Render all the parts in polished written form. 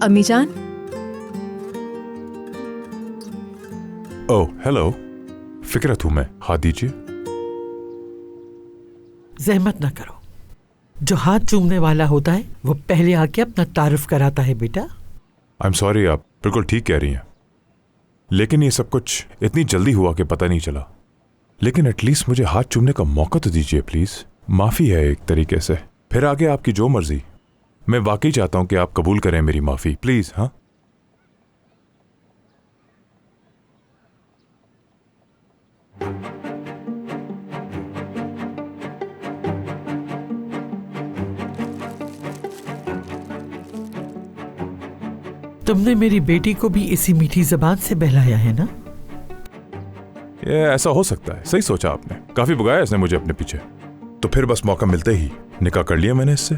अम्मी जान। Oh hello, फिक्रत हूं मैं, हाथ दीजिए। जहमत ना करो, जो हाथ चूमने वाला होता है वो पहले आके अपना तारुफ कराता है बेटा। आई एम सॉरी, आप बिल्कुल ठीक कह रही हैं, लेकिन ये सब कुछ इतनी जल्दी हुआ कि पता नहीं चला। लेकिन एटलीस्ट मुझे हाथ चूमने का मौका तो दीजिए प्लीज। माफी है एक तरीके से, फिर आगे आपकी जो मर्जी। मैं वाकई चाहता हूं कि आप कबूल करें मेरी माफी, प्लीज। हाँ तुमने मेरी बेटी को भी इसी मीठी जबान से बहलाया है ना? ये ऐसा हो सकता है, सही सोचा आपने। काफी भगाया इसने मुझे अपने पीछे, तो फिर बस मौका मिलते ही निकाह कर लिया मैंने इससे।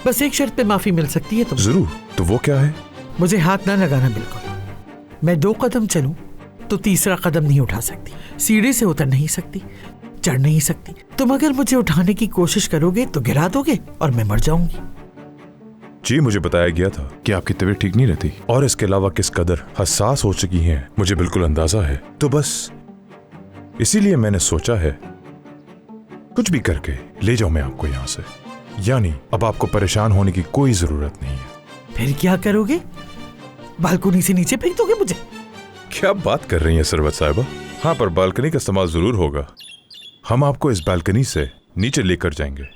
बस एक शर्त पे माफी मिल सकती है तुम। जरूर, तो वो क्या है? मुझे हाथ ना लगाना बिल्कुल। मैं 2 कदम चलूं तो तीसरा कदम नहीं उठा सकती, सीढ़ी से उतर नहीं सकती, चढ़ नहीं सकती। तुम अगर मुझे उठाने की कोशिश करोगे तो गिरा दोगे और मैं मर जाऊंगी। जी, मुझे बताया गया था कि आपकी तबीयत ठीक नहीं रहती, और इसके अलावा किस कदर हसास हो चुकी हैं मुझे बिल्कुल अंदाजा है। तो बस इसीलिए मैंने सोचा है कुछ भी करके ले जाऊं मैं आपको यहाँ से, यानी अब आपको परेशान होने की कोई जरूरत नहीं है। फिर क्या करोगे? बालकनी से नीचे फेंक दोगे मुझे? क्या बात कर रही हैं सरवत साहिबा? हाँ, पर बालकनी का इस्तेमाल जरूर होगा। हम आपको इस बालकनी से नीचे लेकर जाएंगे,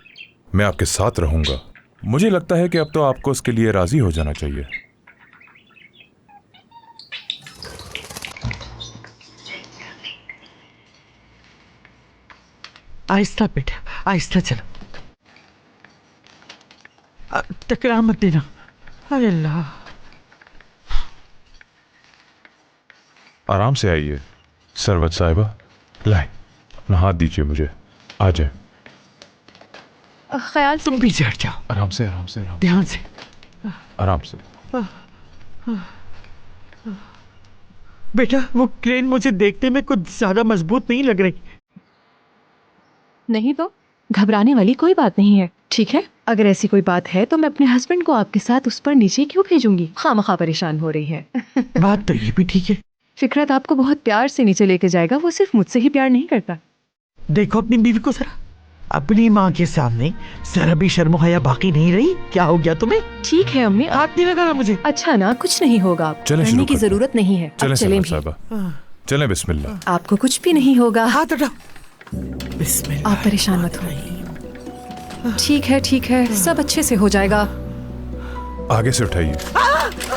मैं आपके साथ रहूंगा। मुझे लगता है कि अब तो आपको इसके लिए राजी हो जाना चाहिए। आहिस्ता बेटा, आहिस्ता चलो, टकरा मत देना। अरे अल्लाह। आराम से आइए सरवत साहिबा, लाए अपना हाथ दीजिए मुझे। आ जाए। ख्याल तुम पीछे हट जाओ। आराम से, आराम से, आराम ध्यान से, आराम से। बेटा वो क्रेन मुझे देखने में कुछ ज्यादा मजबूत नहीं लग रही। नहीं तो घबराने वाली कोई बात नहीं है, ठीक है? अगर ऐसी कोई बात है तो मैं अपने हस्बैंड को आपके साथ उस पर नीचे क्यों भेजूंगी? खामखा परेशान हो रही है। बात तो ये भी ठीक है। फिकरत आपको बहुत प्यार से नीचे लेके जाएगा, वो सिर्फ मुझसे ही प्यार नहीं करता। देखो अपनी बीवी को जरा, अपनी माँ के सामने जरा भी शर्म हया बाकी नहीं रही। क्या हो गया तुम्हें? ठीक है अम्मी, हाथ नहीं लगाना मुझे। अच्छा ना, कुछ नहीं होगा। आप चलें, डरने शुरू की करते हैं। जरूरत नहीं है। चलें अब चलें सरवत भी। साहिबा, चलें। बिस्मिल्लाह। आपको कुछ भी नहीं होगा, हाथ हटाओ। बिस्मिल्लाह। आप परेशान मत होइए। ठीक है, ठीक है, सब अच्छे से हो जाएगा। आगे से उठाइए,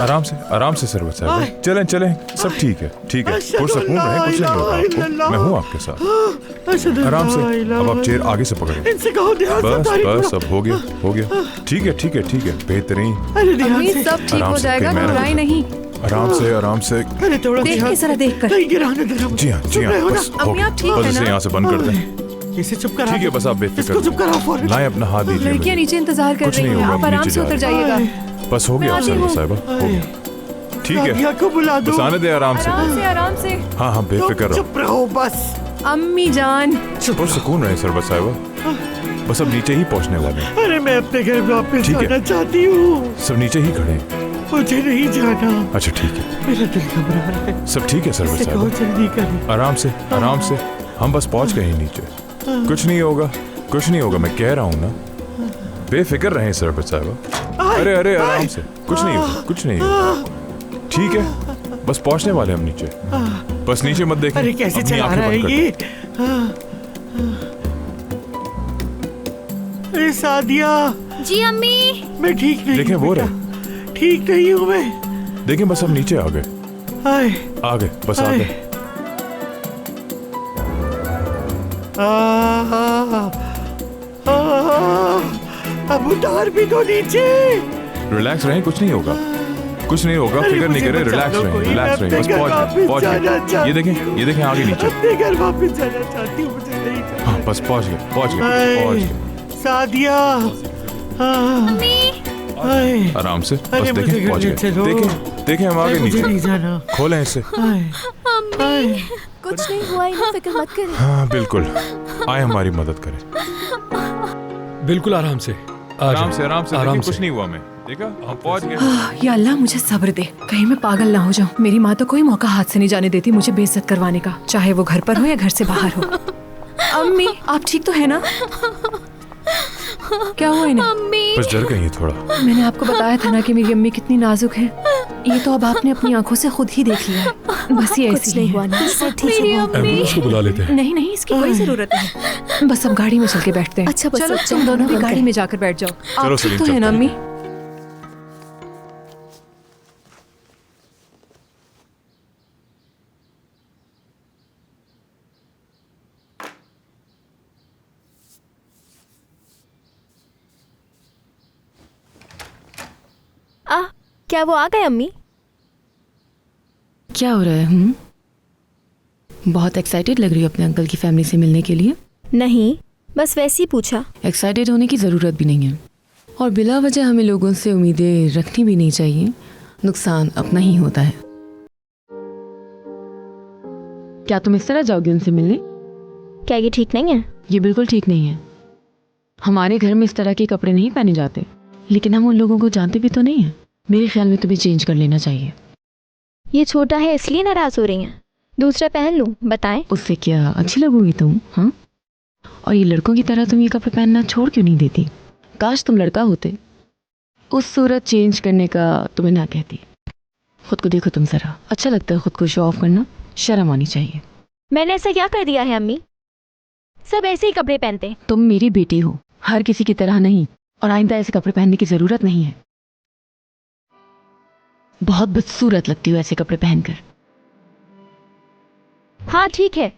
आराम से, आराम से सरवत साहिबा। चलें चलें, सब ठीक है, ठीक है। पुरसकून रहें, कुछ नहीं होगा आपको, मैं हूँ आपके साथ। आराम से। अब आप चेयर आगे से पकड़ें। इनसे कहो ध्यान से बस तारीफ बस, करो। अब हो गया, हो गया। ठीक है, ठीक है, ठीक है, बेहतरीन। अरे ध्यान अम्मी से। सब ठीक आराम हो से, जाएगा, कहीं मैं ना घबराए गिरूं। नहीं। आराम से, आराम से। अरे थोड़ा देखिए ध्यान जरा देख कर। कहीं गिराने देना मुझे। जी हाँ, जी चुप हाँ, रहो ना। बस हो अम्मी, गया। आप ठीक बस है इसे ना? यहाँ से बंद कर दें। इसे चुप करा। ठीक है, बस आप बेफिक्र इसको चुप कराओ फौरन। लाएं अपना हाथ दीजिए लड़कियां मुझे। नीचे इंतजार कर कुछ रही नहीं हैं, होगा, आप आराम नीचे से जा उतर रहे हैं। जाइएगा। बस हो गया मैं आती सरवत हूँ। साहिबा, हो गया। ठीक है, सादिया को बुला दो। बस आने दे आराम से। आराम से, आराम से। हाँ हाँ, बेफिक्र रहो। चुप रहो बस। अम्मी जान, पुरसकून रहे सरवत साहिबा, बस अब नीचे ही पहुँचने वाले हैं। अरे मैं अपने घर वापस ठीक है। जाना चाहती हूँ। सब नीचे ही खड़े हैं। मुझे नहीं जाना। अच्छा ठीक है, मेरा दिल घबरा रहा है। सब ठीक है सरवत इससे कहो साहिबा, जल्दी करें। आराम से, आराम से। हम बस पहुंच गए हैं नीचे। कुछ नहीं होगा, कुछ नहीं होगा, मैं कह रहा हूँ ना। बेफिक्र रहें सरवत साहिबा। अरे अरे, आराम से, कुछ नहीं होगा, कुछ नहीं होगा। ठीक है, बस पहुंचने वाले हम नीचे। बस नीचे मत देखें। अरे कैसे अपनी चला आंखें रहा है बंद कर ये? दें। अरे सादिया, जी अम्मी। मैं ठीक नहीं देखें हूँ वो बेटा। रहे, ठीक नहीं हूँ मैं। देखें बस हम नीचे आ गए, हाय आ गए, बस आ हाय। गए। अब उतार भी दो नीचे। रिलैक्स रहें, कुछ नहीं होगा, कुछ नहीं होगा, अरे फिक्र नहीं मुझे करें, बचा रिलैक्स लो रहें, कोई, रिलैक्स मैं रहें। बस अपने घर पहुंच गए, वापस पहुंच जाना गए। चाहती ये देखें, ये देखें आगे नीचे। अपने घर वापस जाना चाहती हूँ, मुझे नहीं जाना। हाँ बस पहुंच गए, पहुंच गए, पहुंच गए। सादिया। हाय। आराम से, अरे बस मुझे देखें, घर पहुंच ले गए। चलो। देखें, देखें हम आगे मुझे नहीं नीचे। जाना। खोलें इसे। हाय हाय। कुछ नहीं हुआ, इन्हें फिक्र मत करें। हाँ बिल्कुल, आए हमारी मदद करें। बिल्कुल आराम से, आराम से आराम देखिए, से। कुछ नहीं हुआ हमें। देखा, हम पहुंच गए। या अल्लाह मुझे सब्र दे, कहीं मैं पागल ना हो जाऊं। मेरी माँ तो कोई मौका हाथ से नहीं जाने देती मुझे बेइज्जत करवाने का, चाहे वो घर पर हो या घर से बाहर हो। अम्मी आप ठीक तो है ना? क्या हुआ इन्हें? अम्मी बस डर गई हैं थोड़ा। मैंने आपको बताया था ना कि मेरी अम्मी कितनी नाजुक है। ये तो अब आपने अपनी आंखों से खुद ही देख लिया है। बस ये कुछ ऐसी नहीं ही हुआ है। ना, सब ठीक है। एम्बुलेंस को बुला लेते हैं। नहीं नहीं, इसकी कोई जरूरत नहीं। बस अब गाड़ी में चल के बैठते हैं। अच्छा, बस चलो अब तुम चलो, दोनों भी हम गाड़ी करें। में जाकर बैठ जाओ। चलो आप ठीक सलीम, तो है ना चलते अम्मी? क्या वो आ गए अम्मी? क्या हो रहा है? बहुत एक्साइटेड लग रही हो अपने अंकल की फैमिली से मिलने के लिए। नहीं, बस वैसे ही पूछा। एक्साइटेड होने की ज़रूरत भी नहीं है, और बिला वजह हमें लोगों से उम्मीदें रखनी भी नहीं चाहिए। नुकसान अपना ही होता है। क्या तुम इस तरह जाओगे उनसे मिलने? क्या ये ठीक नहीं है? ये बिल्कुल ठीक नहीं है। हमारे घर में इस तरह के कपड़े नहीं पहने जाते, लेकिन हम उन लोगों को जानते भी तो नहीं हैं। मेरे ख्याल में तुम्हें चेंज कर लेना चाहिए। ये छोटा है इसलिए नाराज हो रही हैं। दूसरा पहन लूं? बताएं। उससे क्या अच्छी लगोगी तुम? हाँ, और ये लड़कों की तरह तुम ये कपड़े पहनना छोड़ क्यों नहीं देती? काश तुम लड़का होते। उस सूरत चेंज करने का तुम्हें ना कहती। खुद को देखो तुम जरा, अच्छा लगता है खुद को शो ऑफ करना? शर्म आनी चाहिए। मैंने ऐसा क्या कर दिया है अम्मी? सब ऐसे ही कपड़े पहनते हैं। तुम मेरी बेटी हो, हर किसी की तरह नहीं, और आइंदा ऐसे कपड़े पहनने की जरूरत नहीं है। बहुत बदसूरत लगती हो ऐसे कपड़े पहनकर। हाँ ठीक है,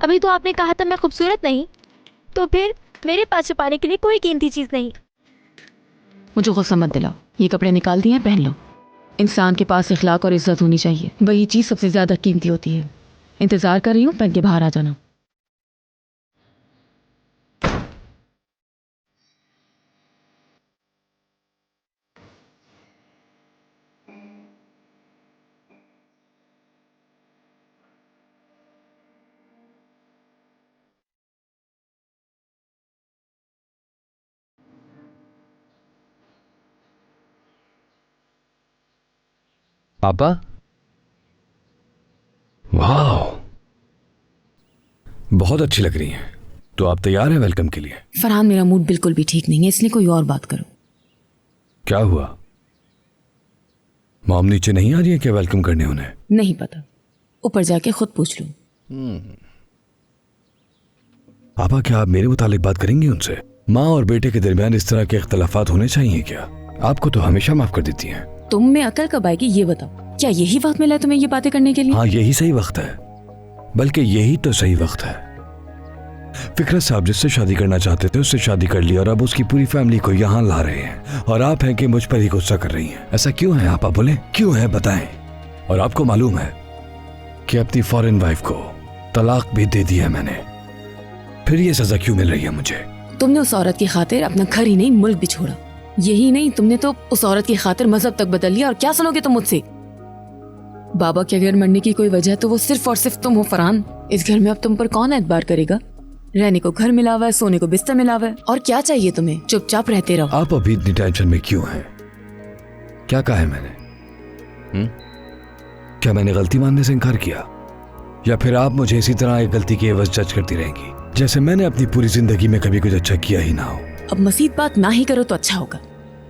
अभी तो आपने कहा था मैं खूबसूरत नहीं, तो फिर मेरे पास छुपाने के लिए कोई कीमती चीज नहीं। मुझे गुस्सा मत दिलाओ। ये कपड़े निकाल दिए, पहन लो। इंसान के पास इखलाक और इज्जत होनी चाहिए, वही चीज़ सबसे ज़्यादा कीमती होती है। इंतज़ार कर रही हूँ, पहन के बाहर आ जाना। पापा, वाह, बहुत अच्छी लग रही हैं। तो आप तैयार हैं वेलकम के लिए? फरहान, मेरा मूड बिल्कुल भी ठीक नहीं है, इसलिए कोई और बात करो। क्या हुआ? मॉम नीचे नहीं आ रही है क्या वेलकम करने उन्हें? नहीं पता, ऊपर जाके खुद पूछ लो। पापा, क्या आप मेरे मुतालिक बात करेंगी उनसे? माँ और बेटे के दरमियान इस तरह के इख्तलाफात होने चाहिए क्या? आपको तो हमेशा माफ कर देती हैं। तुम में अकल कब आएगी ये बताओ? क्या यही वक्त मिला है तुम्हें ये बातें करने के लिए? हाँ, यही सही वक्त है, बल्कि यही तो सही वक्त है। फिकरत साहब जिससे शादी करना चाहते थे उससे शादी कर ली, और अब उसकी पूरी फैमिली को यहाँ ला रहे हैं, और आप हैं कि मुझ पर ही गुस्सा कर रही हैं। ऐसा क्यों है? आप बोले क्यों है, बताएं। और आपको मालूम है कि अपनी फॉरेन वाइफ को तलाक भी दे दिया मैंने, फिर ये सजा क्यों मिल रही है मुझे? तुमने उस औरत की खातिर अपना घर ही नहीं मुल्क भी छोड़ा। यही नहीं, तुमने तो उस औरत की खातिर मजहब तक बदल लिया। और क्या सुनोगे तुम मुझसे? बाबा के घर मरने की कोई वजह तो वो सिर्फ और सिर्फ तुम हो फरहान। इस घर में अब तुम पर कौन एतबार करेगा? रहने को घर मिला हुआ है, सोने को बिस्तर मिला हुआ है, और क्या चाहिए तुम्हें? चुपचाप रहते रहो। आप अभी इतनी टेंशन में क्यों हैं? क्या कहा है मैंने? क्या मैंने गलती मानने से इनकार किया, या फिर आप मुझे इसी तरह एक गलती के एवज जज करती रहेंगी, जैसे मैंने अपनी पूरी जिंदगी में कभी कुछ अच्छा किया ही ना हो? अब मसीद बात ना ही करो तो अच्छा होगा।